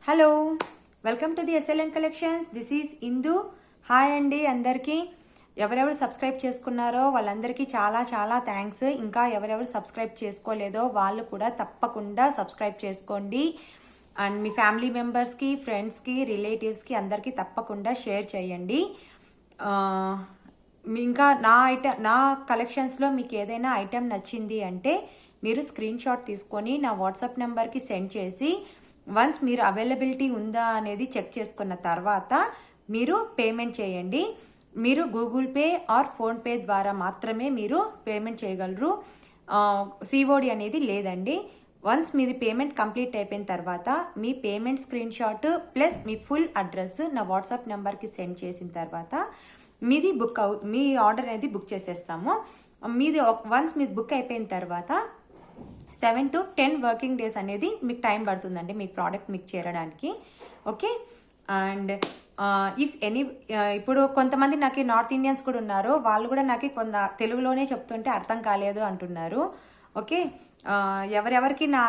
Hello, welcome to the SLN collections. This is Indu. Hi అండి అందరికీ. ఎవరెవరు subscribe చేసుకున్నారో వాళ్ళందరికీ చాలా చాలా థ్యాంక్స్. ఇంకా ఎవరెవరు సబ్స్క్రైబ్ చేసుకోలేదో వాళ్ళు కూడా తప్పకుండా సబ్స్క్రైబ్ చేసుకోండి. అండ్ మీ ఫ్యామిలీ మెంబర్స్కి, ఫ్రెండ్స్కి, రిలేటివ్స్కి అందరికీ తప్పకుండా షేర్ చేయండి. ఇంకా నా కలెక్షన్స్లో మీకు ఏదైనా ఐటెం నచ్చింది అంటే మీరు స్క్రీన్ షాట్ తీసుకొని నా వాట్సాప్ నెంబర్కి సెండ్ చేసి వన్స్ మీరు అవైలబిలిటీ ఉందా అనేది చెక్ చేసుకున్న తర్వాత మీరు పేమెంట్ చేయండి. మీరు గూగుల్ పే ఆర్ ఫోన్పే ద్వారా మాత్రమే మీరు పేమెంట్ చేయగలరు. సిఓడి అనేది లేదండి. వన్స్ మీది పేమెంట్ కంప్లీట్ అయిపోయిన తర్వాత మీ పేమెంట్ స్క్రీన్ షాట్ ప్లస్ మీ ఫుల్ అడ్రస్ నా వాట్సాప్ నెంబర్కి సెండ్ చేసిన తర్వాత మీది మీ ఆర్డర్ అనేది బుక్ చేసేస్తాము. వన్స్ మీది బుక్ అయిపోయిన తర్వాత 7 to 10 వర్కింగ్ డేస్ అనేది మీకు టైం పడుతుందండి మీ ప్రోడక్ట్ మీకు చేరడానికి. ఓకే. అండ్ ఇప్పుడు కొంతమంది నాకు నార్త్ ఇండియన్స్ కూడా ఉన్నారు. వాళ్ళు కూడా నాకు తెలుగులోనే చెప్తుంటే అర్థం కాలేదు అంటున్నారు. ఓకే. ఎవరెవరికి నా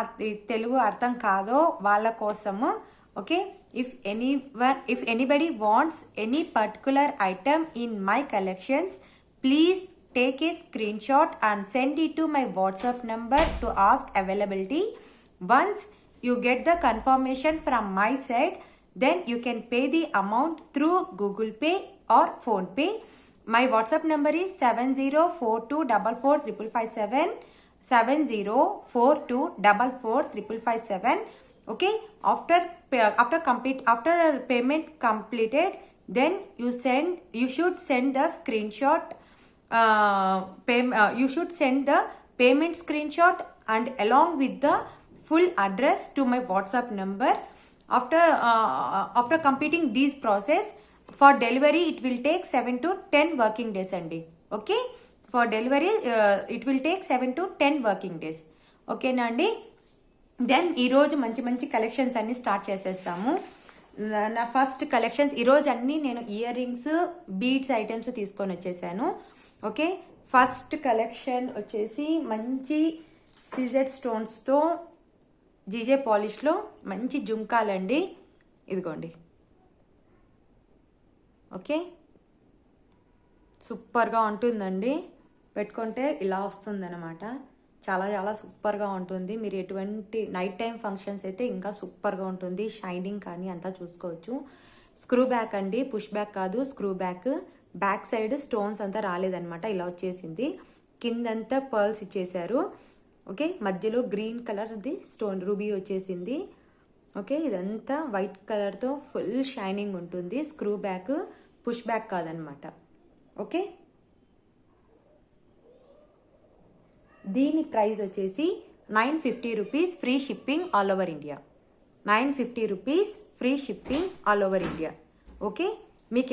తెలుగు అర్థం కాదో వాళ్ళ కోసము. Okay. if anybody wants any particular item in my collections, please take a screenshot and send it to my WhatsApp number to ask availability. Once you get the confirmation from my side, then you can pay the amount through Google Pay or Phone Pay. My WhatsApp number is 7042445557, 7042445557. Okay. After payment completed, then you should send the screenshot. You should send the payment screenshot and along with the full address to my WhatsApp number. After completing this process, for delivery it will take 7 to 10 working days andi. Okay. For delivery it will take 7 to 10 working days. Okay na andi. Then ఈరోజు మంచి మంచి collections అన్నీ start చేసేస్తాము. నా first collections ఈరోజు అన్నీ నేను ear rings, beads items తీసుకొని వచ్చేసాను. ఓకే. ఫస్ట్ కలెక్షన్ వచ్చేసి మంచి సీజెడ్ స్టోన్స్తో జీజే పాలిష్లో మంచి జుంకాలండి. ఇదిగోండి. ఓకే. సూపర్గా ఉంటుందండి. పెట్టుకుంటే ఇలా వస్తుందన్నమాట. చాలా చాలా సూపర్గా ఉంటుంది. మీరు ఎటువంటి నైట్ టైం ఫంక్షన్స్ అయితే ఇంకా సూపర్గా ఉంటుంది. షైనింగ్ కానీ అంతా చూసుకోవచ్చు. స్క్రూ బ్యాక్ అండి, పుష్ బ్యాక్ కాదు, screw back. Back side stones అంతా రాలేదనమాట, ఇలా వచ్చేసింది. కిందంతా పర్ల్స్ ఇచ్చేసారు. ఓకే. మధ్యలో గ్రీన్ కలర్ది స్టోన్ రూబీ వచ్చేసింది. ఓకే. ఇదంతా వైట్ కలర్తో ఫుల్ షైనింగ్ ఉంటుంది. స్క్రూ బ్యాక్, పుష్ బ్యాక్ కాదనమాట. ఓకే. దీని ప్రైస్ వచ్చేసి 950 rupees, free shipping all over India. 950 rupees free shipping all over India. Okay. మీకు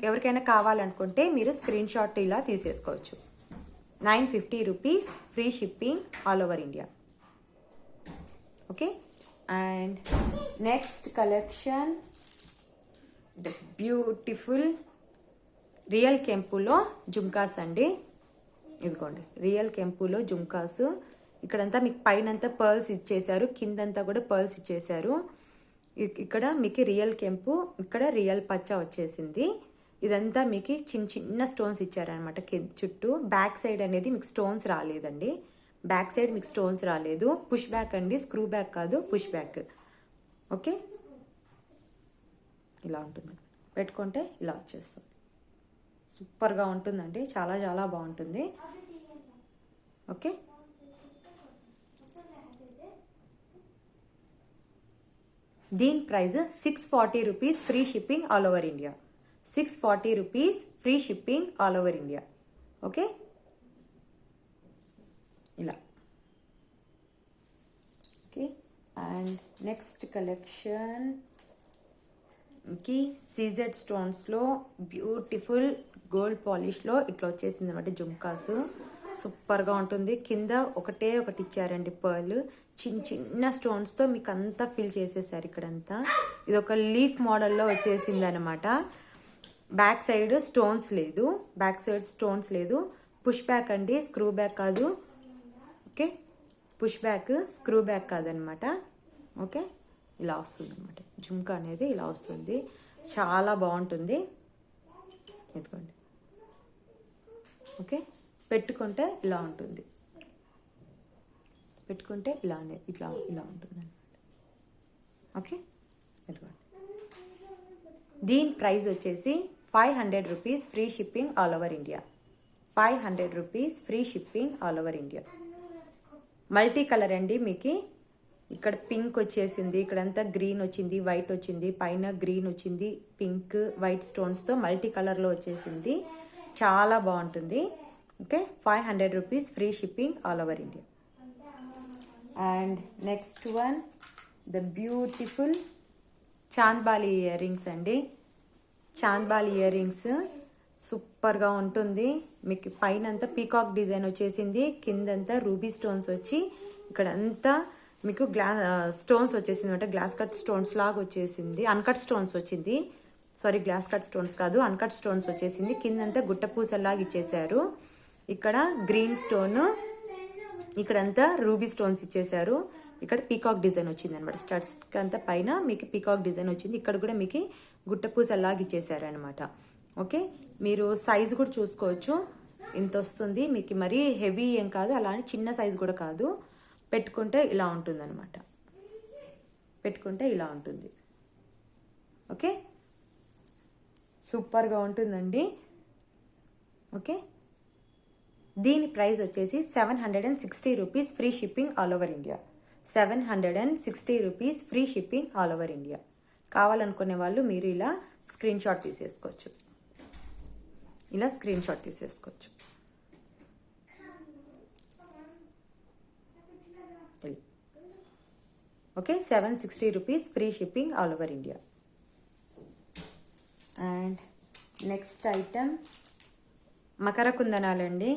ఎవరికైనా కావాలనుకుంటే మీరు స్క్రీన్ షాట్ ఇలా తీసేసుకోవచ్చు. 950 rupees free shipping all over India. Okay. And next collection the beautiful real కెంపులో జుమ్కాస్ అండి. ఇదిగోండి, రియల్ కెంపులో జుమ్కాస్. ఇక్కడంతా మీకు పైనంతా పర్ల్స్ ఇచ్చేసారు, కిందంతా కూడా పర్ల్స్ ఇచ్చేసారు. ఇక్కడ మీకు రియల్ కెంపు, ఇక్కడ రియల్ పచ్చ వచ్చేసింది. ఇదంతా మీకు చిన్న చిన్న స్టోన్స్ ఇచ్చారనమాట చుట్టూ. బ్యాక్ సైడ్ అనేది మీకు స్టోన్స్ రాలేదండి. బ్యాక్ సైడ్ మీకు స్టోన్స్ రాలేదు. పుష్ బ్యాక్ అండి, స్క్రూ బ్యాక్ కాదు, పుష్ బ్యాక్. ఓకే. ఇలా ఉంటుంది. పెట్టుకుంటే ఇలా వచ్చేస్తుంది. సూపర్గా ఉంటుందండి. చాలా చాలా బాగుంటుంది. ఓకే. దీని price 640 rupees, free shipping all over India. 640 rupees free shipping all over India. Okay. ఇలా. ఓకే. అండ్ నెక్స్ట్ కలెక్షన్ కి సీజెడ్ స్టోన్స్లో బ్యూటిఫుల్ గోల్డ్ పాలిష్లో ఇట్లా వచ్చేసింది అనమాట జుమ్కాస్. సూపర్గా ఉంటుంది. కింద ఒకటి ఇచ్చారండి పర్ల్. చిన్న చిన్న స్టోన్స్తో మీకు అంతా ఫిల్ చేసేసారు ఇక్కడంతా. ఇది ఒక లీఫ్ మోడల్లో వచ్చేసింది అనమాట. బ్యాక్ సైడ్ స్టోన్స్ లేదు. పుష్ బ్యాక్ అండి, స్క్రూ బ్యాక్ కాదు. Okay. Push back, screw back కాదనమాట. ఓకే. ఇలా వస్తుంది అనమాట. జుంకా అనేది ఇలా వస్తుంది, చాలా బాగుంటుంది. ఇదిగోండి, ఓకే. పెట్టుకుంటే ఇలా ఉంటుంది, పెట్టుకుంటే ఇలానే ఇట్లా ఇలా ఉంటుంది అనమాట. ఓకే, ఇదిగోండి. దీని ప్రైస్ వచ్చేసి 500 rupees, free shipping all over India. 500 rupees, free shipping all over India. Multi colour అండి. మీకు ఇక్కడ పింక్ వచ్చేసింది, ఇక్కడంతా గ్రీన్ వచ్చింది, వైట్ వచ్చింది, పైన గ్రీన్ వచ్చింది, పింక్ వైట్ స్టోన్స్తో మల్టీ కలర్లో వచ్చేసింది. చాలా బాగుంటుంది. Okay, 500 rupees, free shipping all over India. And next one, the beautiful chandbali ear rings అండి. చాంద్బాలి ఇయర్ రింగ్స్ సూపర్గా ఉంటుంది. మీకు పైన అంతా పీకాక్ డిజైన్ వచ్చేసింది, కిందంతా రూబీ స్టోన్స్ వచ్చి ఇక్కడ అంతా మీకు స్టోన్స్ వచ్చేసింది అంటే గ్లాస్ కట్ స్టోన్స్ లాగా వచ్చేసింది. అన్కట్ స్టోన్స్ వచ్చింది, సారీ గ్లాస్ కట్ స్టోన్స్ కాదు, అన్కట్ స్టోన్స్ వచ్చేసింది. కిందంతా గుట్ట పూసల్లాగా ఇచ్చేసారు. ఇక్కడ గ్రీన్ స్టోన్, ఇక్కడంతా రూబీ స్టోన్స్ ఇచ్చేసారు. ఇక్కడ పీకాక్ డిజైన్ వచ్చింది అనమాట. స్టడ్స్ అంతా పైన మీకు పీకాక్ డిజైన్ వచ్చింది. ఇక్కడ కూడా మీకు గుట్ట పూసల్లాగా ఇచ్చేసారు అనమాట. ఓకే, మీరు సైజు కూడా చూసుకోవచ్చు, ఇంత వస్తుంది మీకు. మరీ హెవీ ఏం కాదు, అలానే చిన్న సైజు కూడా కాదు. పెట్టుకుంటే ఇలా ఉంటుంది అనమాట, పెట్టుకుంటే ఇలా ఉంటుంది. ఓకే, సూపర్గా ఉంటుందండి. ఓకే, దీని ప్రైస్ వచ్చేసి 760 rupees, free shipping all over India. 760 rupees, free shipping all over India. కావాలనుకునే వాళ్ళు మీరు ఇలా స్క్రీన్ షాట్ తీసేసుకోవచ్చు, ఇలా స్క్రీన్ షాట్ తీసేసుకోవచ్చు. Okay, 760 rupees, free shipping all over India. And next item Makar కుందనాలండి.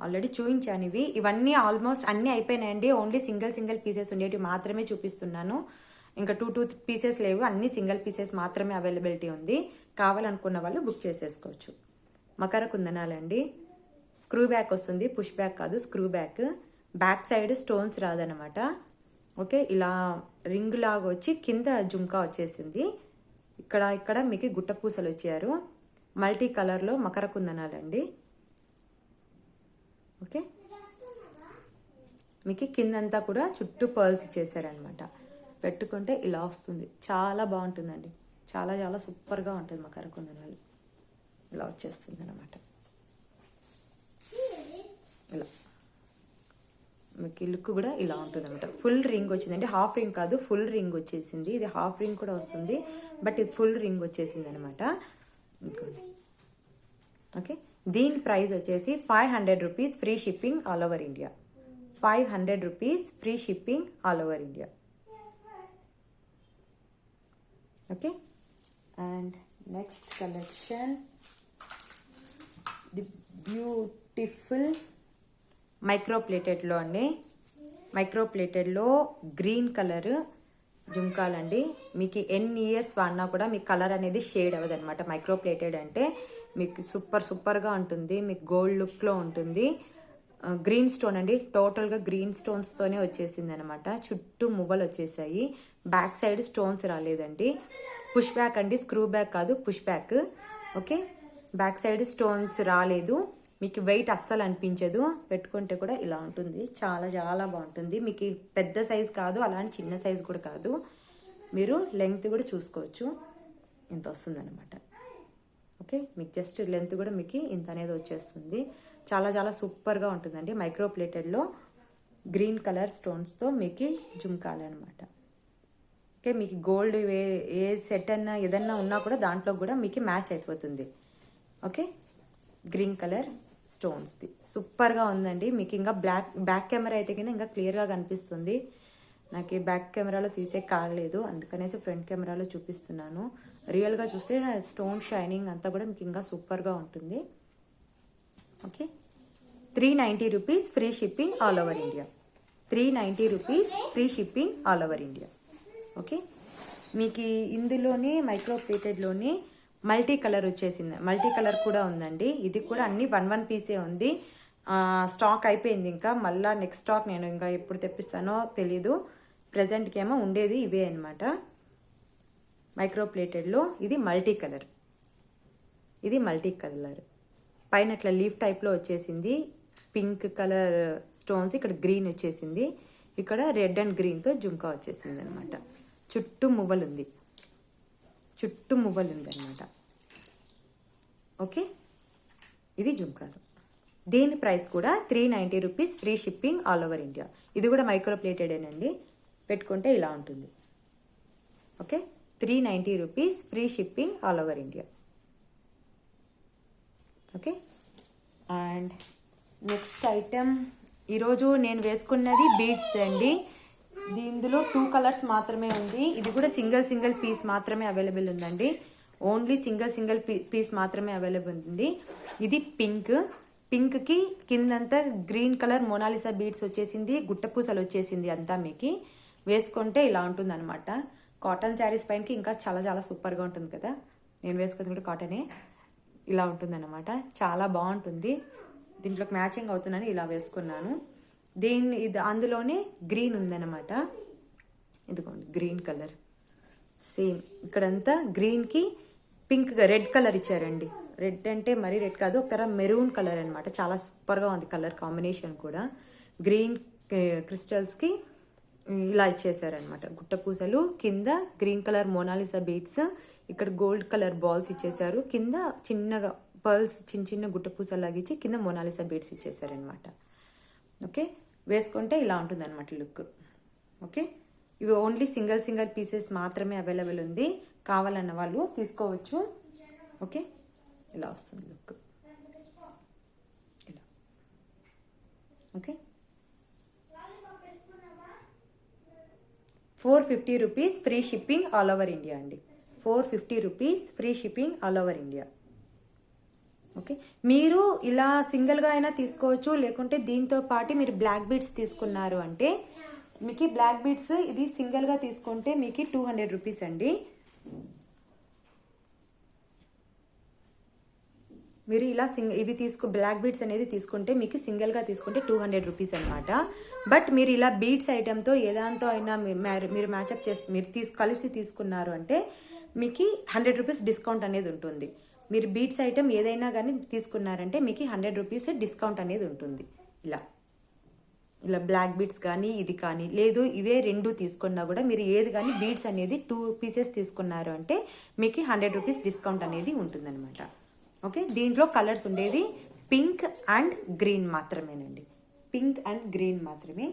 Already చూపించాను ఇవి. ఇవన్నీ ఆల్మోస్ట్ అన్నీ అయిపోయినాయండి. ఓన్లీ సింగిల్ పీసెస్ ఉండేవి మాత్రమే చూపిస్తున్నాను. ఇంకా టూ పీసెస్ లేవు, అన్ని సింగిల్ పీసెస్ మాత్రమే అవైలబిలిటీ ఉంది. కావాలనుకున్న వాళ్ళు బుక్ చేసేసుకోవచ్చు. మకర కుందనాలండి. స్క్రూ బ్యాక్ వస్తుంది, పుష్ బ్యాక్ కాదు, screw back. Back side stones రాదనమాట. ఓకే, ఇలా రింగ్ లాగా వచ్చి కింద జుంకా వచ్చేసింది. ఇక్కడ మీకు గుట్ట పూసలు వచ్చారు. మల్టీ కలర్లో మకర కుందనాలండి. ఓకే, మీకు కిందంతా కూడా చుట్టూ పర్ల్స్ ఇచ్చేసారనమాట. పెట్టుకుంటే ఇలా వస్తుంది, చాలా బాగుంటుందండి. చాలా చాలా సూపర్గా ఉంటుంది. మకర కుందనాలు ఇలా వచ్చేస్తుంది అనమాట. ఇలా మీకు లుక్ కూడా ఇలా ఉంటుంది అనమాట. ఫుల్ రింగ్ వచ్చిందండి, హాఫ్ రింగ్ కాదు, ఫుల్ రింగ్ వచ్చేసింది. ఇది హాఫ్ రింగ్ కూడా వస్తుంది, బట్ ఇది ఫుల్ రింగ్ వచ్చేసింది అనమాట. ఓకే, దీని ప్రైస్ వచ్చేసి 500 rupees, free shipping all over India. 500 rupees, free shipping all over India. Okay, and next collection, the beautiful micro ప్లేటెడ్లో అండి. మైక్రో ప్లేటెడ్లో గ్రీన్ కలర్ జుంకాలండి. మీకు ఎన్ని ఇయర్స్ వాడినా కూడా మీకు కలర్ అనేది షేడ్ అవ్వదు అనమాట. మైక్రో ప్లేటెడ్ అంటే మీకు సూపర్గా ఉంటుంది, మీకు గోల్డ్ లుక్లో ఉంటుంది. గ్రీన్ స్టోన్ అండి, టోటల్గా గ్రీన్ స్టోన్స్తోనే వచ్చేసింది అనమాట. చుట్టూ మువ్వలు వచ్చేసాయి. బ్యాక్ సైడ్ స్టోన్స్ రాలేదండి. పుష్ బ్యాక్ అండి, స్క్రూ బ్యాక్ కాదు, push back. Okay, back side stones రాలేదు. మీకు వెయిట్ అస్సలు అనిపించదు. పెట్టుకుంటే కూడా ఇలా ఉంటుంది, చాలా చాలా బాగుంటుంది. మీకు పెద్ద సైజ్ కాదు, అలాంటి చిన్న సైజ్ కూడా కాదు. మీరు లెంగ్త్ కూడా చూసుకోవచ్చు, ఇంత వస్తుంది అనమాట. ఓకే, మీకు జస్ట్ లెంత్ కూడా మీకు ఇంత అనేది వచ్చేస్తుంది. చాలా చాలా సూపర్గా ఉంటుందండి. మైక్రో ప్లేటెడ్లో గ్రీన్ కలర్ స్టోన్స్తో మీకు జుంకాలన్నమాట. ఓకే, మీకు గోల్డ్ ఏ సెట్ అన్నా ఏదన్నా ఉన్నా కూడా దాంట్లో కూడా మీకు మ్యాచ్ అయిపోతుంది. ఓకే, గ్రీన్ కలర్ స్టోన్స్ది సూపర్గా ఉందండి. మీకు ఇంకా బ్యాక్ కెమెరా అయితే కన్నా ఇంకా క్లియర్గా కనిపిస్తుంది. నాకు బ్యాక్ కెమెరాలో తీసే కాలేదు, అందుకనేసి ఫ్రంట్ కెమెరాలో చూపిస్తున్నాను. రియల్గా చూస్తే స్టోన్ షైనింగ్ అంతా కూడా మీకు ఇంకా సూపర్గా ఉంటుంది. Okay, 390 rupees, free shipping all over India. 390 rupees, free shipping all over India. Okay, మీకు ఇందులోని మైక్రో ప్లేటెడ్లోని మల్టీ కలర్ వచ్చేసింది, మల్టీ కలర్ కూడా ఉందండి. ఇది కూడా అన్ని 1 పీసే ఉంది. స్టాక్ అయిపోయింది. ఇంకా మళ్ళీ నెక్స్ట్ స్టాక్ నేను ఇంకా ఎప్పుడు తెప్పిస్తానో తెలీదు. ప్రజెంట్కి ఏమో ఉండేది ఇవే అనమాట. మైక్రో ప్లేటెడ్లో ఇది మల్టీ కలర్. ఇది మల్టీ కలర్ పైన ఇట్లా లీఫ్ టైప్లో వచ్చేసింది. పింక్ కలర్ స్టోన్స్, ఇక్కడ గ్రీన్ వచ్చేసింది, ఇక్కడ రెడ్ అండ్ గ్రీన్తో జుంకా వచ్చేసింది అనమాట. చుట్టూ మువ్వలు ఉంది అనమాట. ఓకే, ఇది జుంకాలు. దీని ప్రైస్ కూడా 390 rupees, free shipping all over India. ఇది కూడా మైక్రో ప్లేటెడేనండి, పెట్టుకుంటే ఇలా ఉంటుంది. Okay, 390 rupees, free shipping all over India. Okay, and next item ఈరోజు నేను వేసుకున్నది బీడ్స్ అండి. దీనిలో 2 కలర్స్ మాత్రమే ఉంది. ఇది కూడా సింగిల్ పీస్ మాత్రమే అవైలబుల్ ఉందండి. ఓన్లీ సింగిల్ పీస్ మాత్రమే అవైలబుల్ ఉంది. ఇది పింక్కి కిందంతా గ్రీన్ కలర్ మోనాలిసా బీడ్స్ వచ్చేసింది, గుట్టపూసలు వచ్చేసింది. అంతా మీకు వేసుకుంటే ఇలా ఉంటుంది అనమాట. కాటన్ శారీస్ పైనకి ఇంకా చాలా చాలా సూపర్గా ఉంటుంది కదా. నేను వేసుకుంది కూడా కాటనే. ఇలా ఉంటుంది అనమాట, చాలా బాగుంటుంది. దీంట్లోకి మ్యాచింగ్ అవుతుందని ఇలా వేసుకున్నాను. ఇది అందులోనే గ్రీన్ ఉందన్నమాట. ఇదిగోండి గ్రీన్ కలర్ సేమ్. ఇక్కడంతా గ్రీన్కి పింక్గా రెడ్ కలర్ ఇచ్చారండి. రెడ్ అంటే మరీ రెడ్ కాదు, ఒక తర మెరూన్ కలర్ అనమాట. చాలా సూపర్గా ఉంది కలర్ కాంబినేషన్ కూడా. గ్రీన్ క్రిస్టల్స్కి ఇలా ఇచ్చేసారనమాట. గుట్టపూసలు కింద గ్రీన్ కలర్ మోనాలిసా బీడ్స్, ఇక్కడ గోల్డ్ కలర్ బాల్స్ ఇచ్చేసారు. కింద చిన్నగా పర్ల్స్ చిన్న గుట్టపూసలు లాగిచ్చి కింద మోనాలిసా బీడ్స్ ఇచ్చేసారనమాట. ఓకే, వేసుకుంటే ఇలా ఉంటుంది అనమాట లుక్. ఓకే, ఇవి ఓన్లీ సింగిల్ పీసెస్ మాత్రమే అవైలబుల్ ఉంది. కావాలన్న వాళ్ళు తీసుకోవచ్చు. ఓకే, ఇలా వస్తుంది లుక్, ఇలా. Okay, 450 rupees, free shipping all over India అండి. 450 rupees, free shipping all over India. Okay, మీరు ఇలా సింగిల్గా అయినా తీసుకోవచ్చు, లేకుంటే దీంతో పాటు మీరు బ్లాక్ బీడ్స్ తీసుకున్నారు అంటే మీకు బ్లాక్ బీడ్స్ ఇది సింగిల్గా తీసుకుంటే మీకు 200 రూపీస్ అండి. మీరు ఇలా ఇవి బ్లాక్ బీడ్స్ అనేది తీసుకుంటే మీకు సింగిల్గా తీసుకుంటే 200 రూపీస్ అనమాట. బట్ మీరు ఇలా బీడ్స్ ఐటెంతో ఏదాంతో అయినా మీరు మ్యాచప్ చేసి మీరు కలిసి తీసుకున్నారు అంటే మీకు 100 రూపీస్ డిస్కౌంట్ అనేది ఉంటుంది. మీరు బీడ్స్ ఐటెం ఏదైనా కానీ తీసుకున్నారంటే మీకు 100 రూపీస్ డిస్కౌంట్ అనేది ఉంటుంది. ఇలా బ్లాక్ బీడ్స్ కానీ ఇది కానీ, లేదు ఇవే 2 తీసుకున్నా కూడా మీరు ఏది కానీ బీడ్స్ అనేది 2 పీసెస్ తీసుకున్నారు అంటే మీకు 100 రూపీస్ డిస్కౌంట్ అనేది ఉంటుందన్నమాట. ఓకే, దీంట్లో కలర్స్ ఉండేది పింక్ అండ్ గ్రీన్ మాత్రమేనండి. పింక్ అండ్ గ్రీన్ మాత్రమే.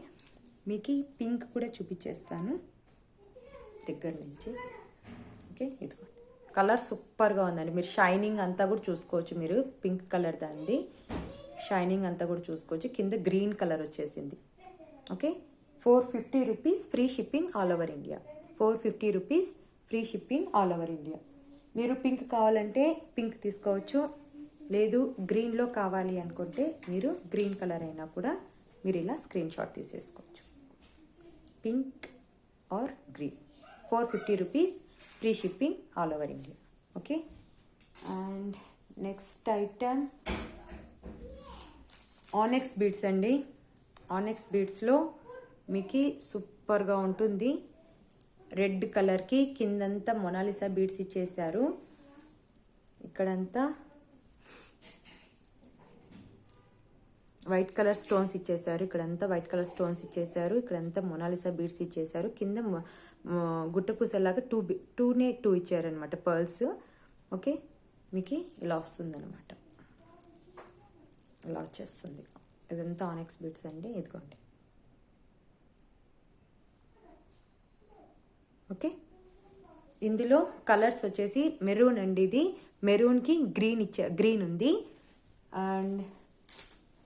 మీకు పింక్ కూడా చూపించేస్తాను దగ్గర నుంచి. ఓకే, ఇదిగో కలర్ సూపర్గా ఉందండి. మీరు షైనింగ్ అంతా కూడా చూసుకోవచ్చు. మీరు పింక్ కలర్ దాన్ని షైనింగ్ అంతా కూడా చూసుకోవచ్చు. కింద గ్రీన్ కలర్ వచ్చేసింది. Okay, 450 rupees, free shipping all over India. 450 rupees, free shipping all over India. మీరు పింక్ కావాలంటే పింక్ తీసుకోవచ్చు, లేదు గ్రీన్లో కావాలి అనుకుంటే మీరు గ్రీన్ కలర్ అయినా కూడా మీరు ఇలా స్క్రీన్ షాట్ తీసేసుకోవచ్చు. Pink are green. 450 rupees, free shipping all over India. Okay, and next item ఆనెక్స్ beads అండి. ఆనెక్స్ బీడ్స్లో మీకు సూపర్గా ఉంటుంది. రెడ్ కలర్కి కిందంతా మొనాలిసా బీడ్స్ ఇచ్చేసారు. ఇక్కడంతా వైట్ కలర్ స్టోన్స్ ఇచ్చేసారు. ఇక్కడంతా వైట్ కలర్ స్టోన్స్ ఇచ్చేసారు. ఇక్కడంతా మొనాలిసా బీడ్స్ ఇచ్చేసారు. కింద గుట్టపూసలాగా 2 ఇచ్చారనమాట పర్ల్స్. ఓకే, మీకు ఇలా వస్తుందన్నమాట. ఇలా వచ్చేస్తుంది. ఇదంతా ఆనెక్స్ బీడ్స్ అండి. ఇదిగోండి. ఓకే, ఇందులో కలర్స్ వచ్చేసి మెరూన్ అండి. ఇది మెరూన్కి గ్రీన్ ఉంది. అండ్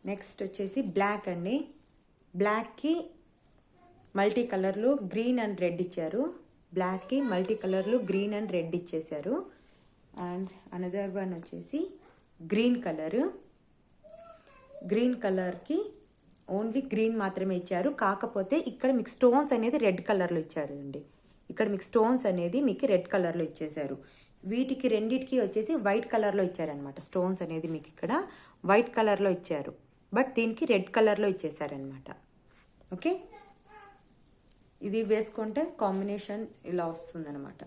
నెక్స్ట్ వచ్చేసి బ్లాక్ అండి. బ్లాక్కి మల్టీ కలర్లు గ్రీన్ అండ్ రెడ్ ఇచ్చారు. బ్లాక్కి మల్టీ కలర్లు గ్రీన్ అండ్ రెడ్ ఇచ్చేసారు. అండ్ అనదర్ వన్ వచ్చేసి గ్రీన్ కలర్కి ఓన్లీ గ్రీన్ మాత్రమే ఇచ్చారు. కాకపోతే ఇక్కడ మీకు స్టోన్స్ అనేది రెడ్ కలర్లో ఇచ్చారు అండి. ఇక్కడ మీకు స్టోన్స్ అనేది మీకు రెడ్ కలర్లో ఇచ్చేసారు. వీటికి రెండిటికి వచ్చేసి వైట్ కలర్లో ఇచ్చారనమాట. స్టోన్స్ అనేది మీకు ఇక్కడ వైట్ కలర్లో ఇచ్చారు, బట్ దీనికి రెడ్ కలర్లో ఇచ్చేసారనమాట. ఓకే, ఇది వేసుకుంటే కాంబినేషన్ ఇలా వస్తుందన్నమాట.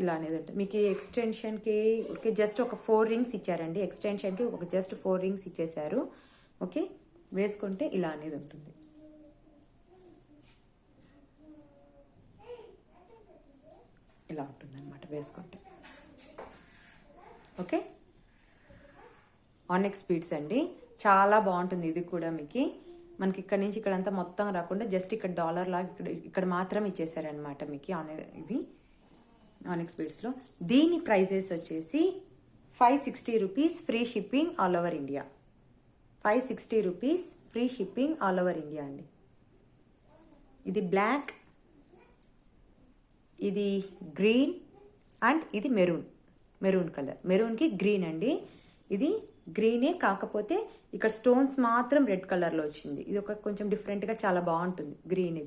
ఇలా అనేది ఉంటుంది మీకు. ఎక్స్టెన్షన్కి ఓకే జస్ట్ ఒక 4 రింగ్స్ ఇచ్చారండి. ఎక్స్టెన్షన్కి ఒక జస్ట్ 4 రింగ్స్ ఇచ్చేసారు. ఓకే వేసుకుంటే ఇలా అనేది ఉంటుంది. ఇలా ఉంటుంది అనమాట వేసుకుంటే. ఓకే ఆనెక్స్ బీడ్స్ అండి, చాలా బాగుంటుంది ఇది కూడా. మీకు మనకి ఇక్కడ నుంచి ఇక్కడంతా మొత్తం రాకుండా జస్ట్ ఇక్కడ డాలర్ లాగా ఇక్కడ మాత్రం ఇచ్చేసారనమాట మీకు ఇవి ఆనెక్స్ బీడ్స్లో. దీని ప్రైజెస్ వచ్చేసి 560 rupees free shipping all over India. 560 rupees free shipping all over India అండి. ఇది బ్లాక్, ఇది గ్రీన్ అండ్ ఇది మెరూన్ కలర్. మెరూన్కి గ్రీన్ అండి. ఇది గ్రీనే కాకపోతే ఇక్కడ స్టోన్స్ మాత్రం రెడ్ కలర్లో వచ్చింది. ఇది ఒక కొంచెం డిఫరెంట్గా చాలా బాగుంటుంది గ్రీన్.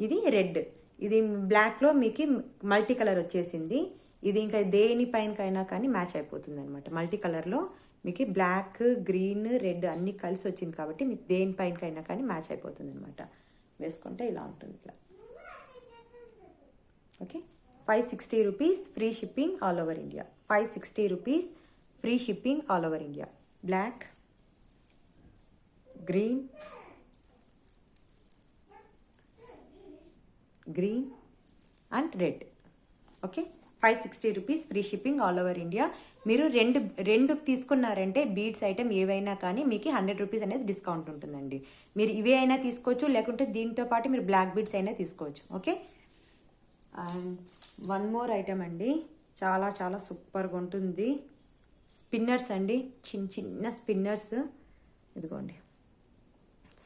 ఇది రెడ్, ఇది బ్లాక్లో మీకు మల్టీ కలర్ వచ్చేసింది. ఇది ఇంకా దేనిపైనకైనా కానీ మ్యాచ్ అయిపోతుంది అనమాట. మల్టీ కలర్లో మీకు బ్లాక్ గ్రీన్ రెడ్ అన్నీ కలిసి వచ్చింది కాబట్టి మీకు దేనిపైనకైనా కానీ మ్యాచ్ అయిపోతుంది అనమాట. వేసుకుంటే ఇలా ఉంటుంది ఇలా. Okay 560 rupees free shipping all over India. 560 rupees free shipping all over India. Black, green and red. Okay 560 rupees free shipping all over India. మీరు రెండు తీసుకున్నారంటే బీడ్స్ ఐటమ్ ఏవైనా కానీ మీకు 100 రూపీస్ అనేది డిస్కౌంట్ ఉంటుందండి. మీరు ఇవే అయినా తీసుకోవచ్చు, లేకుంటే దీంతో పాటు మీరు బ్లాక్ బీడ్స్ అయినా తీసుకోవచ్చు. Okay and one more item అండి, చాలా చాలా సూపర్గా ఉంటుంది. స్పిన్నర్స్ అండి, చిన్న స్పిన్నర్స్. ఇదిగోండి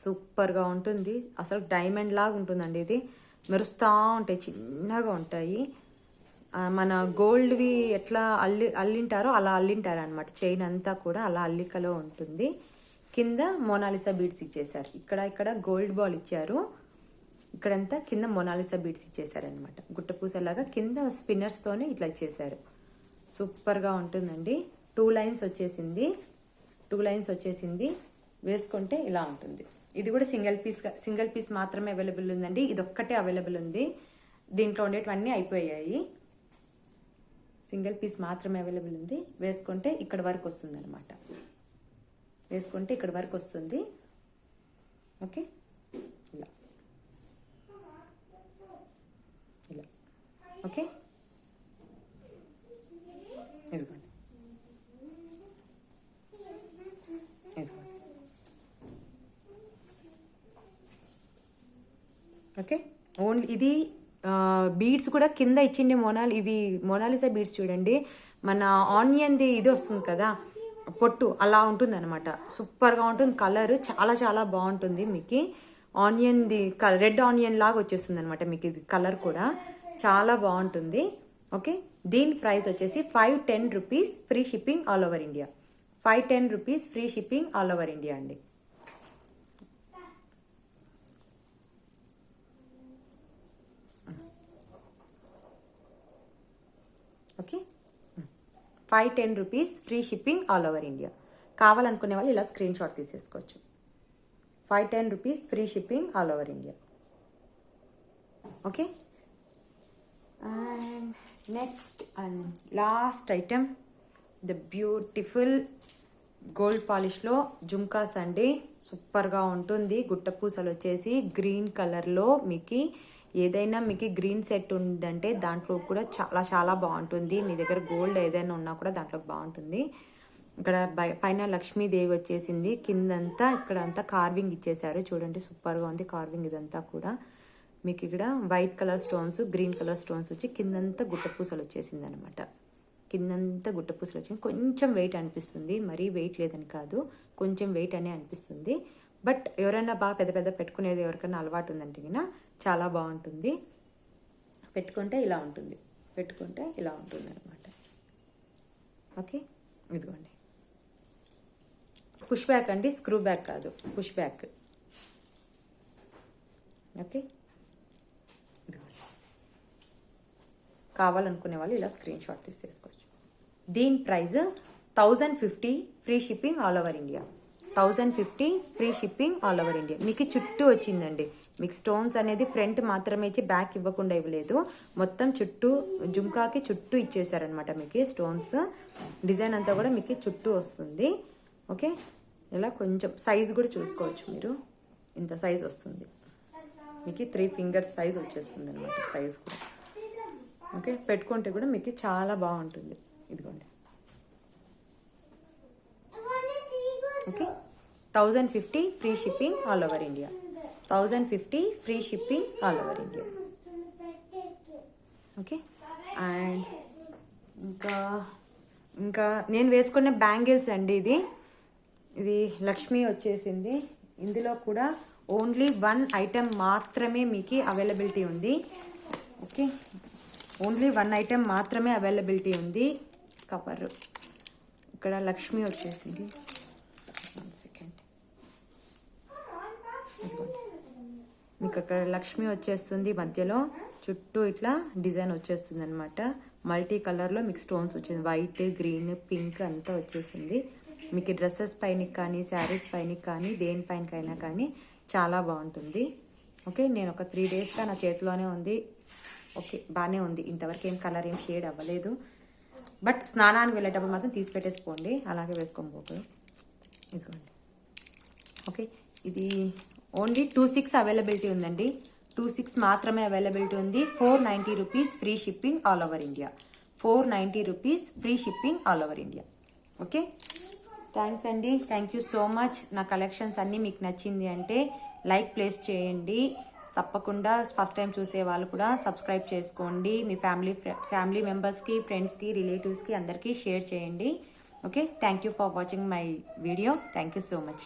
సూపర్గా ఉంటుంది. అసలు డైమండ్ లాగా ఉంటుందండి. ఇది మెరుస్తూ ఉంటాయి, చిన్నగా ఉంటాయి. మన గోల్డ్వి ఎట్లా అల్లింటారో అలా అల్లింటారు అనమాట. చైన్ అంతా కూడా అలా అల్లికలో ఉంటుంది. కింద మోనాలిసా బీడ్స్ ఇచ్చేసారు. ఇక్కడ గోల్డ్ బాల్ ఇచ్చారు, ఇక్కడంతా కింద మోనాలిసా బీడ్స్ ఇచ్చేసారనమాట. గుట్టపూసలాగా కింద స్పిన్నర్స్తోనే ఇట్లా ఇచ్చేసారు. సూపర్గా ఉంటుందండి. 2 లైన్స్ వచ్చేసింది. వేసుకుంటే ఇలా ఉంటుంది. ఇది కూడా సింగిల్ పీస్ మాత్రమే అవైలబుల్ ఉందండి. ఇది ఒక్కటే అవైలబుల్ ఉంది. దీంట్లో ఉండేటివన్నీ అయిపోయాయి. సింగిల్ పీస్ మాత్రమే అవైలబుల్ ఉంది. వేసుకుంటే ఇక్కడ వరకు వస్తుంది అనమాట. ఓకే ఇలా ఓకే ఇదిగోండి. ఓకే ఓన్లీ ఇది బీడ్స్ కూడా కింద ఇచ్చిండే ఇవి మోనాలిసా బీడ్స్ చూడండి. మన ఆనియన్ది ఇది వస్తుంది కదా పొట్టు, అలా ఉంటుంది అనమాట. సూపర్గా ఉంటుంది. కలర్ చాలా చాలా బాగుంటుంది. మీకు ఆనియన్ది రెడ్ ఆనియన్ లాగా వచ్చేస్తుంది అనమాట. మీకు ఇది కలర్ కూడా చాలా బాగుంటుంది. ఓకే దీని ప్రైస్ వచ్చేసి 510 rupees free shipping all over India. 510 rupees free shipping all over India అండి. Okay 510 rupees free shipping all over India. కావాలనుకునే వాళ్ళు ఇలా స్క్రీన్ షాట్ తీసేసుకోవచ్చు. 510 rupees free shipping all over India. Okay and next and last item, the beautiful gold పాలిష్లో జుమ్కాస్ అండి. సూపర్గా ఉంటుంది. గుట్టపూసలు వచ్చేసి గ్రీన్ కలర్లో మీకు ఏదైనా మీకు గ్రీన్ సెట్ ఉందంటే దాంట్లో కూడా చాలా చాలా బాగుంటుంది. మీ దగ్గర గోల్డ్ ఏదైనా ఉన్నా కూడా దాంట్లో బాగుంటుంది. ఇక్కడ పైన లక్ష్మీదేవి వచ్చేసింది. కిందంతా ఇక్కడంతా కార్వింగ్ ఇచ్చేసారు. చూడండి సూపర్గా ఉంది కార్వింగ్. ఇదంతా కూడా మీకు ఇక్కడ white colour stones, green colour stones వచ్చి కిందంతా గుట్టపూసలు వచ్చేసింది అనమాట. కిందంతా గుట్టపూసలు వచ్చింది. కొంచెం వెయిట్ అనిపిస్తుంది, మరీ వెయిట్ లేదని కాదు, కొంచెం వెయిట్ అనే అనిపిస్తుంది. బట్ ఎవరైనా బాగా పెద్ద పెట్టుకునేది ఎవరికైనా అలవాటు ఉందంటే కినా చాలా బాగుంటుంది. పెట్టుకుంటే ఇలా ఉంటుంది అనమాట. ఓకే ఇదిగోండి పుష్ బ్యాక్ అండి, స్క్రూ బ్యాక్ కాదు, పుష్ బ్యాక్. ఓకే కావాలనుకునే వాళ్ళు ఇలా స్క్రీన్ షాట్ తీసేసుకోవచ్చు. దీని price 1050 free shipping all over India. 1050 free shipping all over India. మీకు చుట్టూ వచ్చిందండి, మీకు స్టోన్స్ అనేది ఫ్రంట్ మాత్రమే ఇచ్చి బ్యాక్ ఇవ్వకుండా ఇవ్వలేదు, మొత్తం చుట్టూ జుంకాకి చుట్టూ ఇచ్చేసారనమాట మీకు స్టోన్స్. డిజైన్ అంతా కూడా మీకు చుట్టూ వస్తుంది. ఓకే, ఇలా కొంచెం సైజ్ కూడా చూసుకోవచ్చు మీరు, ఇంత సైజ్ వస్తుంది మీకు, 3 ఫింగర్స్ సైజ్ వచ్చేస్తుంది అనమాట సైజ్ కూడా. ఓకే, పెట్టుకుంటే కూడా మీకు చాలా బాగుంటుంది. ఇదిగోండి. Okay, 1050 free shipping all over India. 1050 free shipping all over India. Okay, and ఇంకా నేను వేసుకున్న బ్యాంగిల్స్ అండి. ఇది లక్ష్మి వచ్చేసింది. ఇందులో కూడా ఓన్లీ 1 ఐటెం మాత్రమే మీకు అవైలబిలిటీ ఉంది. ఓకే, ఓన్లీ 1 ఐటెం మాత్రమే అవైలబిలిటీ ఉంది. కవర్ ఇక్కడ లక్ష్మి వచ్చేసింది. 1 సెకండ్. మీకు అక్కడ లక్ష్మి వచ్చేస్తుంది, మధ్యలో చుట్టూ ఇట్లా డిజైన్ వచ్చేస్తుంది అనమాట. మల్టీ కలర్లో మీకు స్టోన్స్ వచ్చింది, వైట్, గ్రీన్, పింక్ అంతా వచ్చేసింది. మీకు డ్రెస్సెస్ పైన కానీ శారీస్ పైన కానీ దేనిపైనకైనా కానీ చాలా బాగుంటుంది. ఓకే, నేను ఒక 3 డేస్గా నా చేతిలోనే ఉంది. ఓకే, బాగానే ఉంది. ఇంతవరకు ఏం కలర్ ఏం షేడ్ అవ్వలేదు. బట్ స్నానానికి వెళ్ళేటప్పుడు మాత్రం తీసి పెట్టేసుకోండి, అలాగే వేసుకొని పోకూడదు. ఇదిగోండి. ఓకే, ఇది ఓన్లీ 26 అవైలబిలిటీ ఉందండి. 26 మాత్రమే అవైలబిలిటీ ఉంది. 490 rupees free shipping all over India. 490 rupees free shipping all over India. Okay, thanks అండి. Thank you so much. నా కలెక్షన్స్ అన్నీ మీకు నచ్చింది అంటే లైక్ ప్లేస్ చేయండి. తప్పకుండా ఫస్ట్ టైం చూసే వాళ్ళు కూడా సబ్స్క్రైబ్ చేసుకోండి. మీ ఫ్యామిలీ మెంబర్స్కి, ఫ్రెండ్స్కి, రిలేటివ్స్కి అందరికీ షేర్ చేయండి. Okay, thank you for watching my video. Thank you so much.